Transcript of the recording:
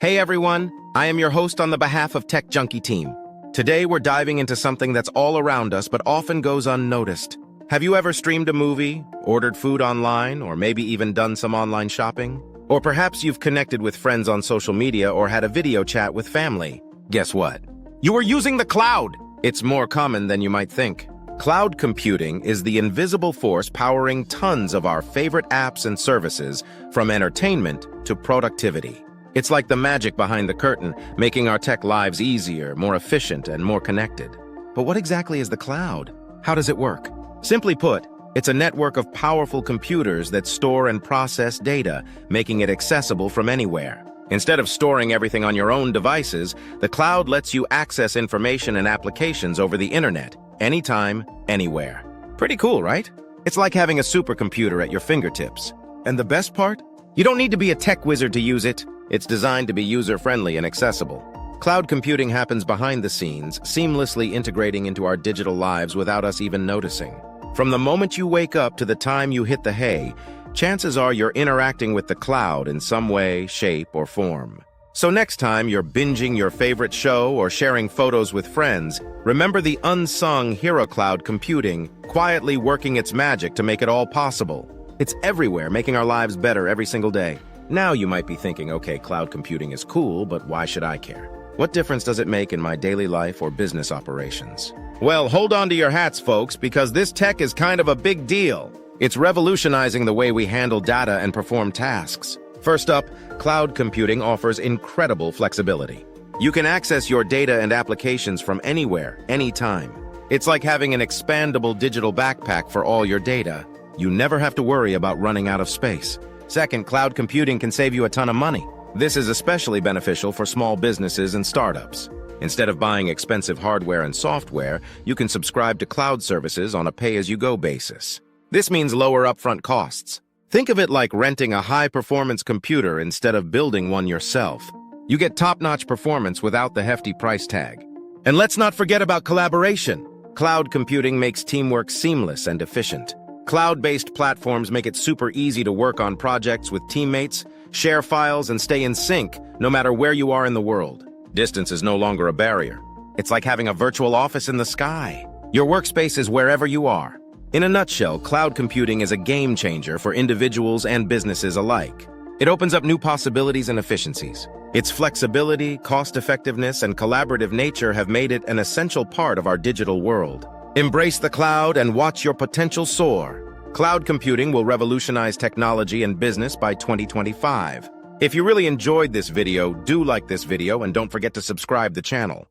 Hey everyone, I am your host on the behalf of Tech Junkie Team. Today we're diving into something that's all around us but often goes unnoticed. Have you ever streamed a movie, ordered food online, or maybe even done some online shopping? Or perhaps you've connected with friends on social media or had a video chat with family. Guess what? You are using the cloud! It's more common than you might think. Cloud computing is the invisible force powering tons of our favorite apps and services, from entertainment to productivity. It's like the magic behind the curtain, making our tech lives easier, more efficient, and more connected. But what exactly is the cloud? How does it work? Simply put, it's a network of powerful computers that store and process data, making it accessible from anywhere. Instead of storing everything on your own devices, the cloud lets you access information and applications over the internet, anytime, anywhere. Pretty cool, right? It's like having a supercomputer at your fingertips. And the best part? You don't need to be a tech wizard to use it. It's designed to be user-friendly and accessible. Cloud computing happens behind the scenes, seamlessly integrating into our digital lives without us even noticing. From the moment you wake up to the time you hit the hay, chances are you're interacting with the cloud in some way, shape, or form. So next time you're binging your favorite show or sharing photos with friends, remember the unsung hero cloud computing, quietly working its magic to make it all possible. It's everywhere, making our lives better every single day. Now you might be thinking, okay, cloud computing is cool, but why should I care? What difference does it make in my daily life or business operations? Well, hold on to your hats, folks, because this tech is kind of a big deal. It's revolutionizing the way we handle data and perform tasks. First up, cloud computing offers incredible flexibility. You can access your data and applications from anywhere, anytime. It's like having an expandable digital backpack for all your data. You never have to worry about running out of space. Second, cloud computing can save you a ton of money. This is especially beneficial for small businesses and startups. Instead of buying expensive hardware and software, you can subscribe to cloud services on a pay-as-you-go basis. This means lower upfront costs. Think of it like renting a high-performance computer instead of building one yourself. You get top-notch performance without the hefty price tag. And let's not forget about collaboration. Cloud computing makes teamwork seamless and efficient. Cloud-based platforms make it super easy to work on projects with teammates, share files, and stay in sync, no matter where you are in the world. Distance is no longer a barrier. It's like having a virtual office in the sky. Your workspace is wherever you are. In a nutshell, cloud computing is a game changer for individuals and businesses alike. It opens up new possibilities and efficiencies. Its flexibility, cost-effectiveness, and collaborative nature have made it an essential part of our digital world. Embrace the cloud and watch your potential soar. Cloud computing will revolutionize technology and business by 2025. If you really enjoyed this video, do like this video and don't forget to subscribe the channel.